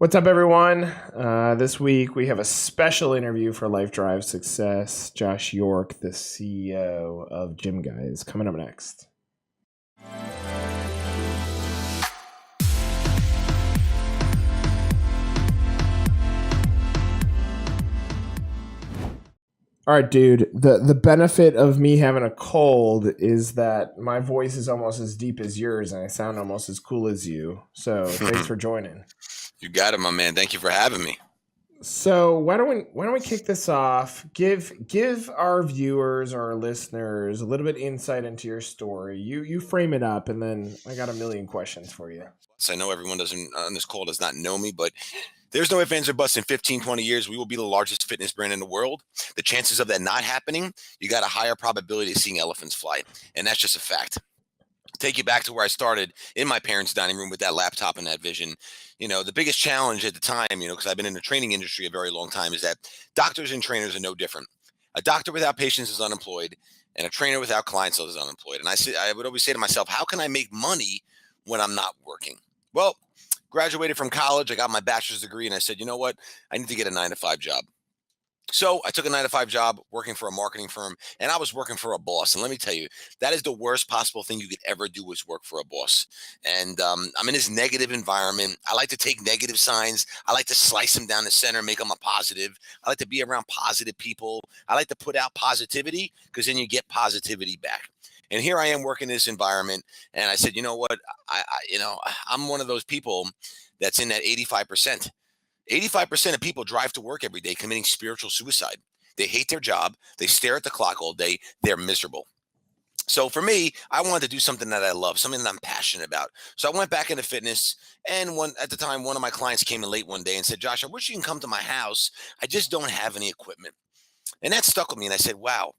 What's up, everyone? This week we have a special interview for Life Drive Success. Josh York, the CEO of GYMGUYZ, coming up next. All right, dude. The benefit of me having a cold is that my voice is almost as deep as yours, and I sound almost as cool as you. So thanks for joining. You got it, my man. Thank you for having me. So why don't we kick this off? Give our viewers, our listeners, a little bit insight into your story. You frame it up, and then I got a million questions for you. So I know everyone doesn't on this call does not know me, but there's no ifs, ands, or buts. In 15, 20 years, we will be the largest fitness brand in the world. The chances of that not happening, you got a higher probability of seeing elephants fly. And that's just a fact. Take you back to where I started in my parents' dining room with that laptop and that vision. The biggest challenge at the time, because I've been in the training industry a very long time, is that doctors and trainers are no different. A doctor without patients is unemployed, and a trainer without clients is unemployed. And I would always say to myself, how can I make money when I'm not working? Well, graduated from college, I got my bachelor's degree, and I said, you know what? I need to get a 9-to-5 job. So I took a 9-to-5 job working for a marketing firm, and I was working for a boss. And let me tell you, that is the worst possible thing you could ever do, is work for a boss. And I'm in this negative environment. I like to take negative signs. I like to slice them down the center, make them a positive. I like to be around positive people. I like to put out positivity, because then you get positivity back. And here I am working in this environment, and I said, you know what? I'm one of those people that's in that 85%. 85% of people drive to work every day committing spiritual suicide. They hate their job. They stare at the clock all day. They're miserable. So for me, I wanted to do something that I love, something that I'm passionate about. So I went back into fitness. And at the time, one of my clients came in late one day and said, Josh, I wish you can come to my house. I just don't have any equipment. And that stuck with me. And I said, wow,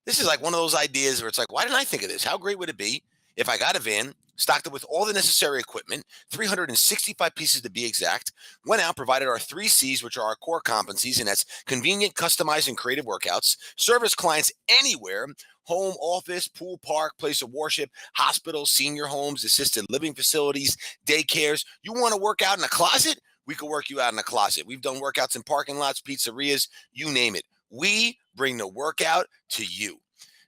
this is like one of those ideas where it's like, why didn't I think of this? How great would it be if I got a van, stocked it with all the necessary equipment, 365 pieces to be exact, went out, provided our 3 C's, which are our core competencies, and that's convenient, customized, and creative workouts, service clients anywhere, home, office, pool, park, place of worship, hospitals, senior homes, assisted living facilities, daycares. You want to work out in a closet? We can work you out in a closet. We've done workouts in parking lots, pizzerias, you name it. We bring the workout to you.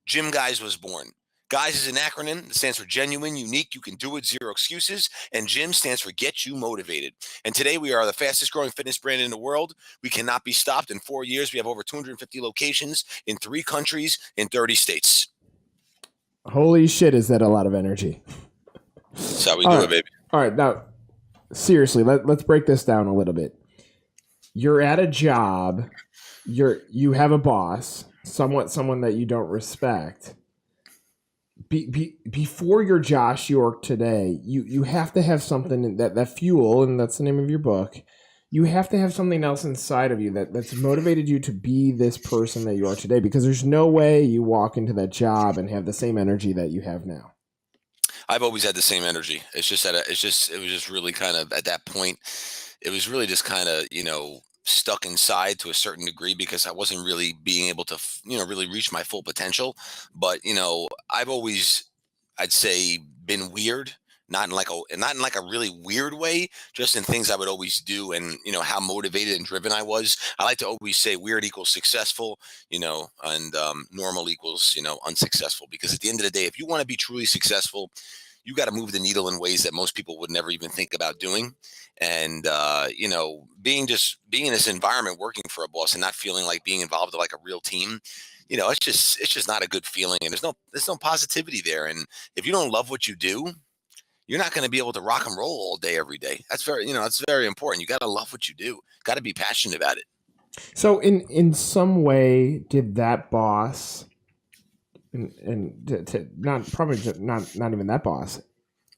GYMGUYZ was born. GUYZ is an acronym that stands for genuine, unique, you can do it, zero excuses. And GYM stands for get you motivated. And today we are the fastest growing fitness brand in the world. We cannot be stopped. In 4 years, we have over 250 locations in 3 countries in 30 states. Holy shit, is that a lot of energy? That's how we do it, baby. All right, now, seriously, let's break this down a little bit. You're at a job. You have a boss, someone that you don't respect. Before you're Josh York today, you have to have something that fuel, and that's the name of your book. You have to have something else inside of you that's motivated you to be this person that you are today, because there's no way you walk into that job and have the same energy that you have now. I've always had the same energy. It's just that it was just really kind of at that point, it was really just kind of, stuck inside to a certain degree, because I wasn't really being able to, really reach my full potential. But, I've always, I'd say, been weird, not in like a really weird way, just in things I would always do, and, how motivated and driven I was. I like to always say weird equals successful, and normal equals, unsuccessful, because at the end of the day, if you want to be truly successful, you got to move the needle in ways that most people would never even think about doing. And, being in this environment, working for a boss and not feeling like being involved with like a real team, it's just not a good feeling. And there's no positivity there. And if you don't love what you do, you're not going to be able to rock and roll all day, every day. That's it's very important. You got to love what you do. Got to be passionate about it. So in some way, did that boss, and not even that boss,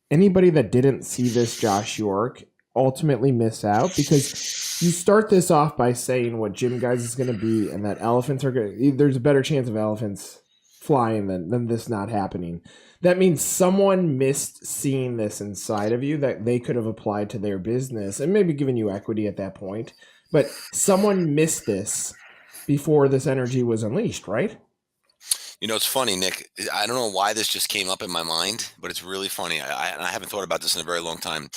anybody that didn't see this Josh York ultimately miss out? Because you start this off by saying what GYMGUYZ is going to be, and that elephants are going. There's a better chance of elephants flying than this not happening. That means someone missed seeing this inside of you that they could have applied to their business and maybe given you equity at that point. But someone missed this before this energy was unleashed, right? It's funny, Nick. I don't know why this just came up in my mind, but it's really funny. I haven't thought about this in a very long time.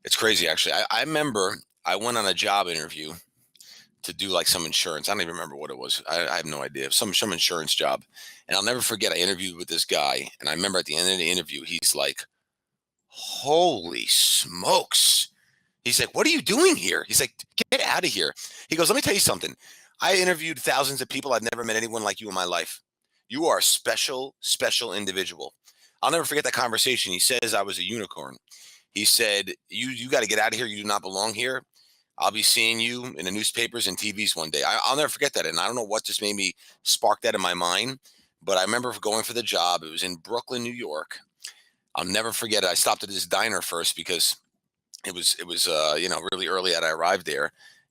It's crazy, actually. I remember I went on a job interview to do like some insurance. I don't even remember what it was. I have no idea. Some insurance job. And I'll never forget, I interviewed with this guy. And I remember at the end of the interview, he's like, holy smokes. He's like, what are you doing here? He's like, get out of here. He goes, let me tell you something. I interviewed thousands of people. I've never met anyone like you in my life. You are a special, special individual. I'll never forget that conversation. He says I was a unicorn. He said, you got to get out of here. You do not belong here. I'll be seeing you in the newspapers and TVs one day. I'll never forget that. And I don't know what just made me spark that in my mind. But I remember going for the job. It was in Brooklyn, New York. I'll never forget it. I stopped at this diner first because it was really early that I arrived there.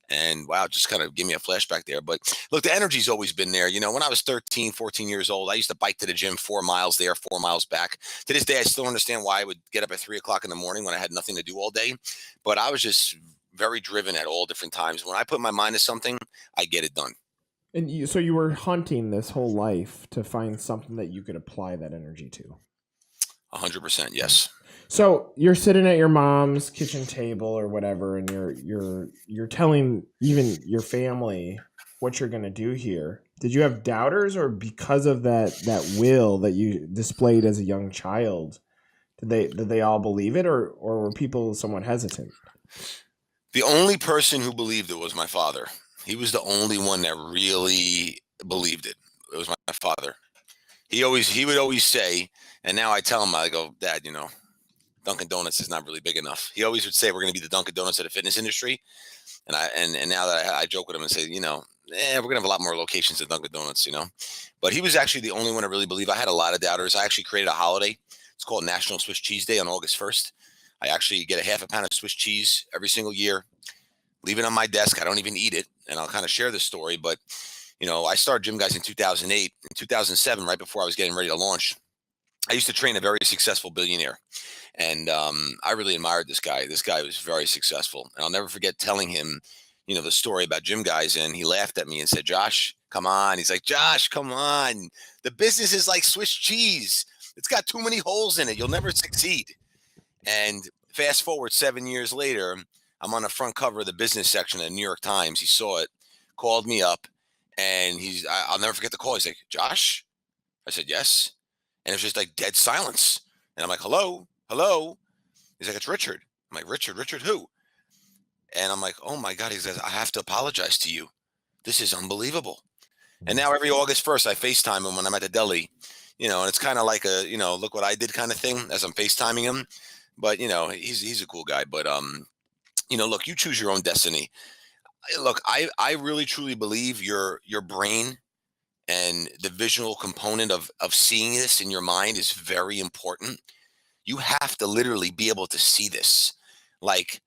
And wow, just kind of give me a flashback there. But look, the energy's always been there. When I was 13, 14 years old, I used to bike to the gym 4 miles there, 4 miles back. To this day, I still understand why I would get up at 3 o'clock in the morning when I had nothing to do all day. But I was just very driven at all different times. When I put my mind to something, I get it done. And so you were hunting this whole life to find something that you could apply that energy to. 100%, yes. So you're sitting at your mom's kitchen table or whatever, and you're telling even your family what you're going to do here. Did you have doubters, or because of that will that you displayed as a young child, did they all believe it, or were people somewhat hesitant? The only person who believed it was my father. He was the only one that really believed it. It was my father. He would always say, and now I tell him, I go, Dad, Dunkin' Donuts is not really big enough. He always would say we're going to be the Dunkin' Donuts of the fitness industry. And now that I joke with him and say, we're going to have a lot more locations than Dunkin' Donuts, But he was actually the only one to really believe. I had a lot of doubters. I actually created a holiday. It's called National Swiss Cheese Day on August 1st. I actually get a half a pound of Swiss cheese every single year, leave it on my desk. I don't even eat it. And I'll kind of share this story. But, I started GYMGUYZ in 2008. In 2007, right before I was getting ready to launch, I used to train a very successful billionaire. And I really admired this guy. This guy was very successful. And I'll never forget telling him, the story about GYMGUYZ. And he laughed at me and said, Josh, come on. He's like, Josh, come on. The business is like Swiss cheese. It's got too many holes in it. You'll never succeed. And fast forward 7 years later, I'm on the front cover of the business section of the New York Times. He saw it, called me up, and I'll never forget the call. He's like, Josh? I said, yes. And it was just like dead silence. And I'm like, hello? He's like, it's Richard. I'm like, Richard who? And I'm like, oh my God. He says, I have to apologize to you. This is unbelievable. And now every August 1st, I FaceTime him when I'm at the deli, and it's kind of like a, look what I did kind of thing as I'm FaceTiming him. But, he's a cool guy. But, look, you choose your own destiny. Look, I really, truly believe your brain and the visual component of seeing this in your mind is very important. You have to literally be able to see this. Like,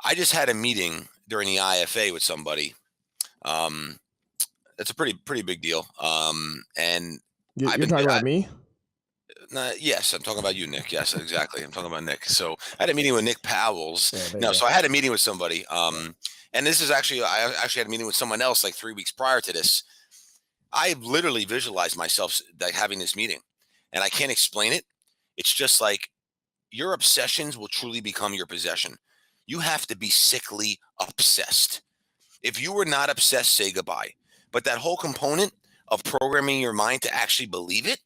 I just had a meeting during the IFA with somebody. It's a pretty big deal. And You're talking about me? Yes, I'm talking about you, Nick. Yes, exactly. I'm talking about Nick. So I had a meeting with Nick Powell's. Yeah, So I had a meeting with somebody. And this is I actually had a meeting with someone else like 3 weeks prior to this. I literally visualized myself like having this meeting, and I can't explain it. It's just like your obsessions will truly become your possession. You have to be sickly obsessed. If you were not obsessed, say goodbye. But that whole component of programming your mind to actually believe it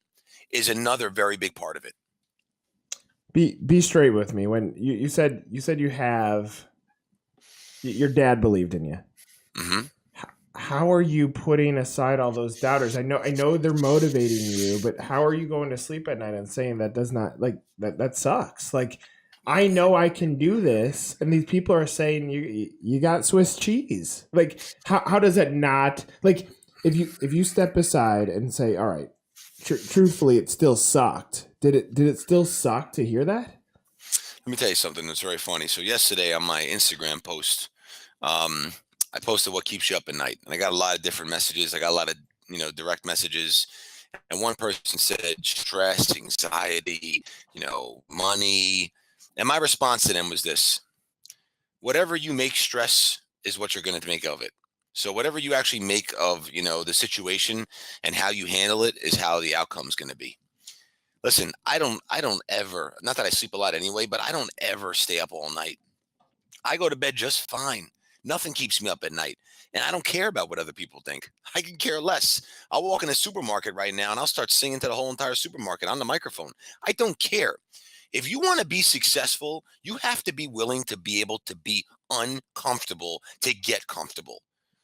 is another very big part of it. Be straight with me. When you said you have your dad believed in you. Mm-hmm. How are you putting aside all those doubters? I know they're motivating you, but how are you going to sleep at night and saying that does not like that sucks? Like, I know I can do this, and these people are saying you got Swiss cheese. Like, how does that not, like, if you step aside and say, all right, truthfully, it still sucked. Did it still suck to hear that? Let me tell you something that's very funny. So yesterday on my Instagram post, I posted what keeps you up at night, and I got a lot of different messages. I got a lot of direct messages, and one person said stress, anxiety, money, and my response to them was this: whatever you make stress is what you're going to make of it. So whatever you actually make of the situation and how you handle it is how the outcome is going to be. Listen, I don't ever, not that I sleep a lot anyway, but I don't ever stay up all night. I go to bed just fine. Nothing keeps me up at night. And I don't care about what other people think. I can care less. I'll walk in a supermarket right now and I'll start singing to the whole entire supermarket on the microphone. I don't care. If you want to be successful, you have to be willing to be able to be uncomfortable to get comfortable.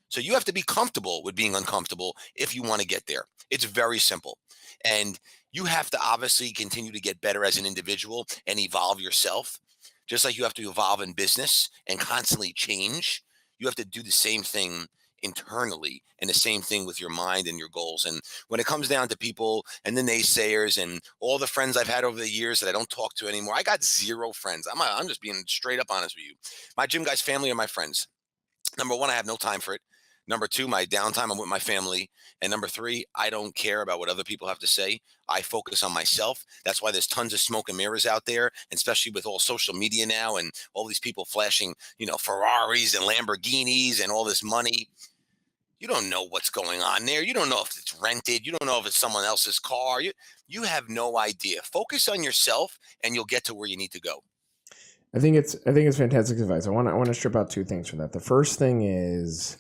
So you have to be comfortable with being uncomfortable if you want to get there. It's very simple. And you have to obviously continue to get better as an individual and evolve yourself. Just like you have to evolve in business and constantly change, you have to do the same thing internally and the same thing with your mind and your goals. And when it comes down to people and the naysayers and all the friends I've had over the years that I don't talk to anymore, I got zero friends. I'm just being straight up honest with you. My Gym Guys family are my friends. Number one, I have no time for it. Number two, my downtime, I'm with my family. And number three, I don't care about what other people have to say. I focus on myself. That's why there's tons of smoke and mirrors out there, and especially with all social media now and all these people flashing, Ferraris and Lamborghinis and all this money. You don't know what's going on there. You don't know if it's rented. You don't know if it's someone else's car. You have no idea. Focus on yourself and you'll get to where you need to go. I think it's fantastic advice. I want to strip out two things from that. The first thing is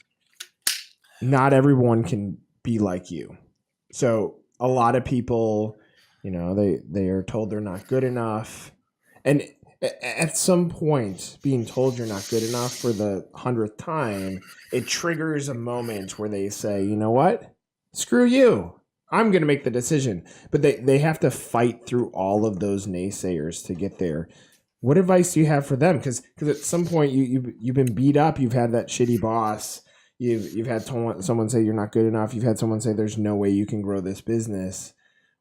not everyone can be like you. So a lot of people, they are told they're not good enough. And at some point, being told you're not good enough for the 100th time, it triggers a moment where they say, you know what? Screw you. I'm going to make the decision. But they have to fight through all of those naysayers to get there. What advice do you have for them? Because at some point you've been beat up. You've had that shitty boss. You've had someone say you're not good enough. You've had someone say there's no way you can grow this business.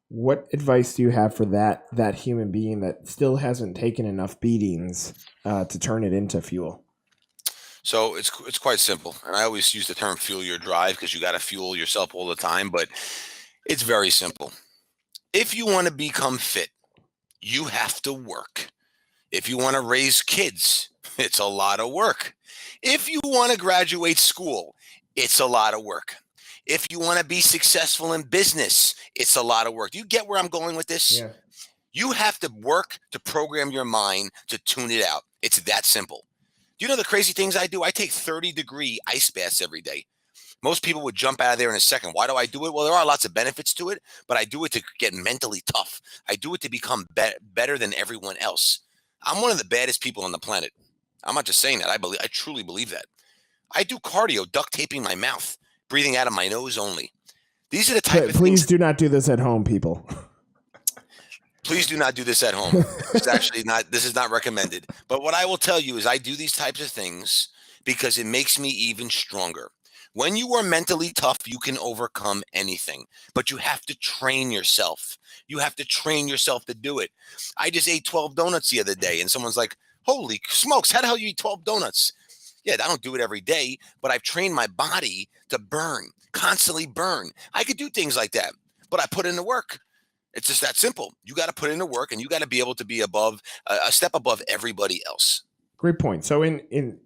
What advice do you have for that human being that still hasn't taken enough beatings to turn it into fuel? So it's quite simple. And I always use the term fuel your drive because you got to fuel yourself all the time. But it's very simple. If you want to become fit, you have to work. If you want to raise kids, it's a lot of work. If you want to graduate school, it's a lot of work. If you want to be successful in business, it's a lot of work. Do you get where I'm going with this? Yeah. You have to work to program your mind to tune it out. It's that simple. Do you know the crazy things I do? I take 30-degree ice baths every day. Most people would jump out of there in a second. Why do I do it? Well, there are lots of benefits to it, but I do it to get mentally tough. I do it to become better than everyone else. I'm one of the baddest people on the planet. I'm not just saying that. I truly believe that. I do cardio, duct taping my mouth, breathing out of my nose only. These are the type of things. Please do not do this at home, people. Please do not do this at home. This is not recommended. But what I will tell you is I do these types of things because it makes me even stronger. When you are mentally tough, you can overcome anything, but you have to train yourself. You have to train yourself to do it. I just ate 12 donuts the other day and someone's like, holy smokes, how the hell you eat 12 donuts? Yeah, I don't do it every day, but I've trained my body to burn, constantly burn. I could do things like that, but I put in the work. It's just that simple. You got to put in the work and you got to be able to be above a step above everybody else. Great point. So and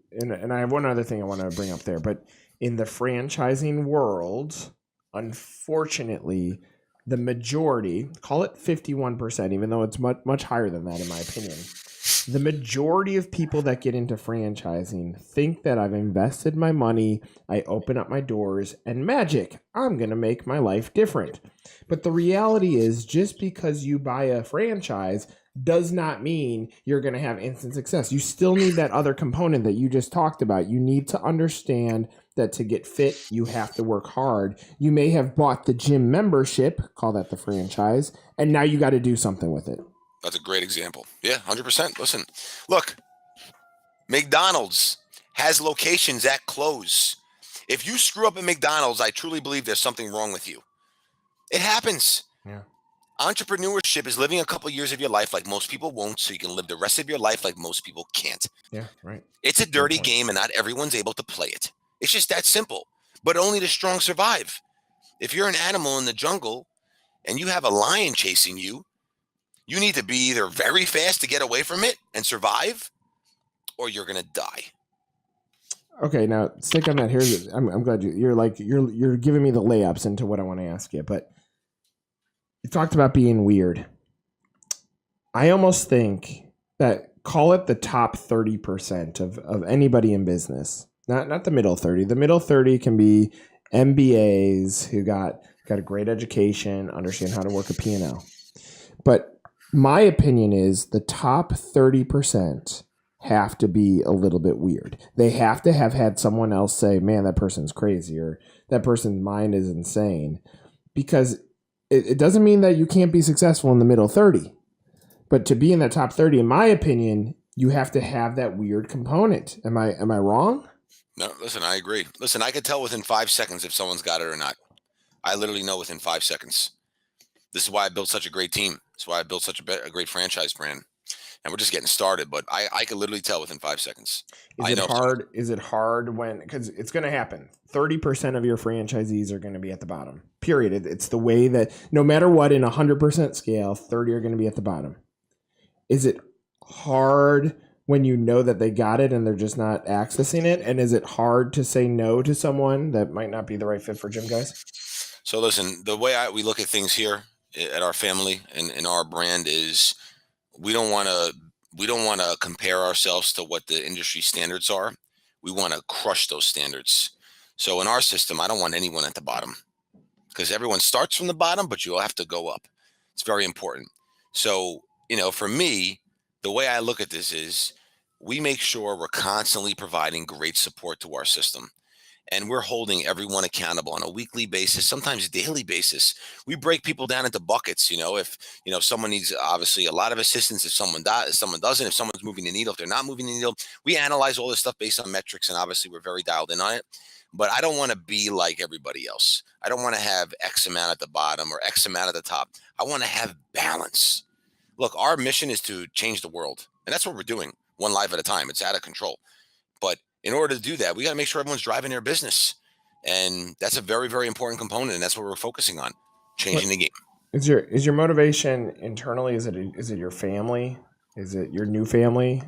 I have one other thing I want to bring up there, but in the franchising world, unfortunately, the majority, call it 51%, even though it's much higher than that in my opinion, the majority of people that get into franchising think that I've invested my money, I open up my doors, and magic, I'm going to make my life different. But the reality is, just because you buy a franchise does not mean you're going to have instant success. You still need that other component that you just talked about. You need to understand that to get fit, you have to work hard. You may have bought the gym membership, call that the franchise, and now you got to do something with it. That's a great example. Yeah, 100%. Listen, look, McDonald's has locations that close. If you screw up at McDonald's, I truly believe there's something wrong with you. It happens. Yeah. Entrepreneurship is living a couple years of your life like most people won't, so you can live the rest of your life like most people can't. Yeah, right. It's a dirty game, and not everyone's able to play it. It's just that simple. But only the strong survive. If you're an animal in the jungle and you have a lion chasing you, you need to be either very fast to get away from it and survive, or you're gonna die. Okay, now stick on that. Here's I'm glad you're giving me the layups into what I want to ask you, but you talked about being weird. I almost think that call it the top 30% of anybody in business. Not the middle 30. The middle 30 can be MBAs who got a great education, understand how to work a P&L. But my opinion is the top 30% have to be a little bit weird. They have to have had someone else say, man, that person's crazy, or that person's mind is insane. Because it doesn't mean that you can't be successful in the middle 30. But to be in the top 30, in my opinion, you have to have that weird component. Am I wrong? No, listen, I agree. Listen, I could tell within 5 seconds if someone's got it or not. I literally know within 5 seconds. This is why I built such a great team. That's why I built such a great franchise brand. And we're just getting started, but I could literally tell within 5 seconds. Is it hard? Is it hard when, because it's going to happen. 30% of your franchisees are going to be at the bottom. Period. It's the way that no matter what, in 100% scale, 30 are going to be at the bottom. Is it hard when you know that they got it and they're just not accessing it? And is it hard to say no to someone that might not be the right fit for GYMGUYZ? So listen, the way we look at things here at our family and in our brand is we don't want to compare ourselves to what the industry standards are. We want to crush those standards. So in our system, I don't want anyone at the bottom, because everyone starts from the bottom, but you'll have to go up. It's very important. So, for me, the way I look at this is we make sure we're constantly providing great support to our system. And we're holding everyone accountable on a weekly basis, sometimes daily basis. We break people down into buckets. If someone needs obviously a lot of assistance, if someone doesn't, if someone's moving the needle, if they're not moving the needle, we analyze all this stuff based on metrics, and obviously we're very dialed in on it. But I don't want to be like everybody else. I don't want to have X amount at the bottom or X amount at the top. I want to have balance. Look, our mission is to change the world, and that's what we're doing, one life at a time. It's out of control. But in order to do that, we got to make sure everyone's driving their business. And that's a very, very important component. And that's what we're focusing on, changing the game. Is your motivation internally? Is it your family? Is it your new family?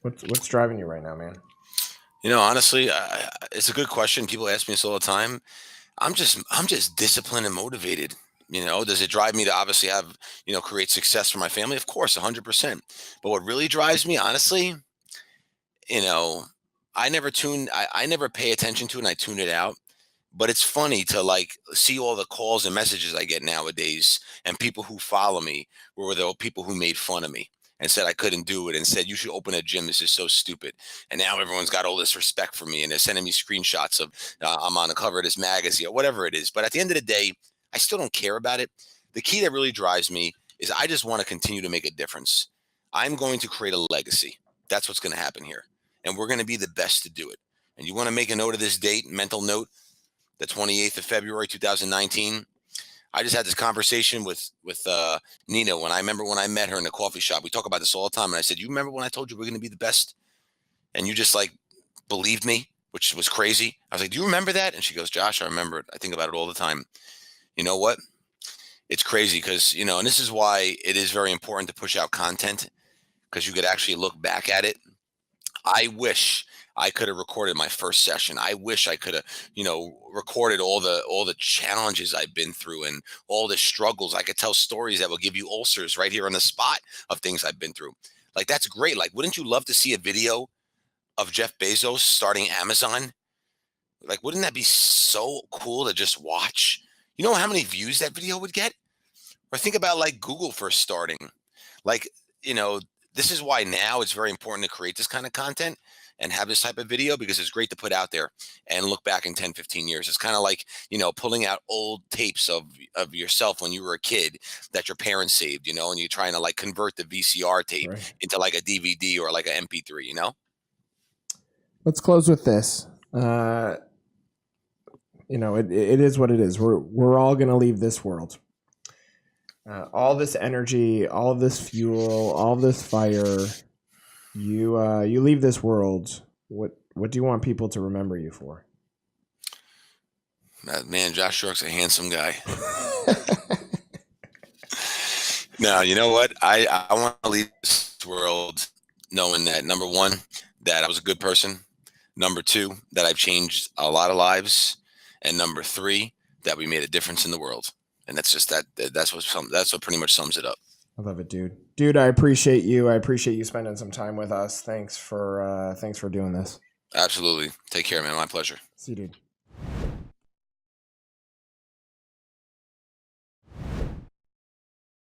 What's driving you right now, man? Honestly, it's a good question. People ask me this all the time. I'm just disciplined and motivated. Does it drive me to obviously have, create success for my family? Of course, 100%. But what really drives me, honestly, I never pay attention to it, and I tune it out. But it's funny to see all the calls and messages I get nowadays, and people who follow me were the people who made fun of me and said I couldn't do it and said, you should open a gym. This is so stupid. And now everyone's got all this respect for me, and they're sending me screenshots of I'm on the cover of this magazine or whatever it is. But at the end of the day, I still don't care about it. The key that really drives me is I just want to continue to make a difference. I'm going to create a legacy. That's what's going to happen here. And we're going to be the best to do it. And you want to make a note of this date, mental note, the 28th of February, 2019. I just had this conversation with Nina when I met her in the coffee shop. We talk about this all the time. And I said, you remember when I told you we're going to be the best? And you just believed me, which was crazy. I was like, do you remember that? And she goes, Josh, I remember it. I think about it all the time. You know what? It's crazy because, and this is why it is very important to push out content, because you could actually look back at it. I wish I could have recorded my first session. I wish I could have, recorded all the challenges I've been through and all the struggles. I could tell stories that will give you ulcers right here on the spot of things I've been through. That's great. Wouldn't you love to see a video of Jeff Bezos starting Amazon? Wouldn't that be so cool to just watch? You know how many views that video would get? Or think about Google first starting. This is why now it's very important to create this kind of content and have this type of video, because it's great to put out there and look back in 10, 15 years. It's kind of pulling out old tapes of yourself when you were a kid that your parents saved, and you're trying to convert the VCR tape into a DVD or an MP3, Let's close with this. It is what it is. We're all going to leave this world. All this energy, all this fuel, all this fire, you leave this world. What do you want people to remember you for? Man, Josh York's a handsome guy. No, you know what? I want to leave this world knowing that, number one, that I was a good person. Number two, that I've changed a lot of lives. And number three, that we made a difference in the world. And that's just that's what pretty much sums it up. I love it, dude. Dude, I appreciate you. I appreciate you spending some time with us. Thanks for doing this. Absolutely. Take care, man. My pleasure. See you, dude.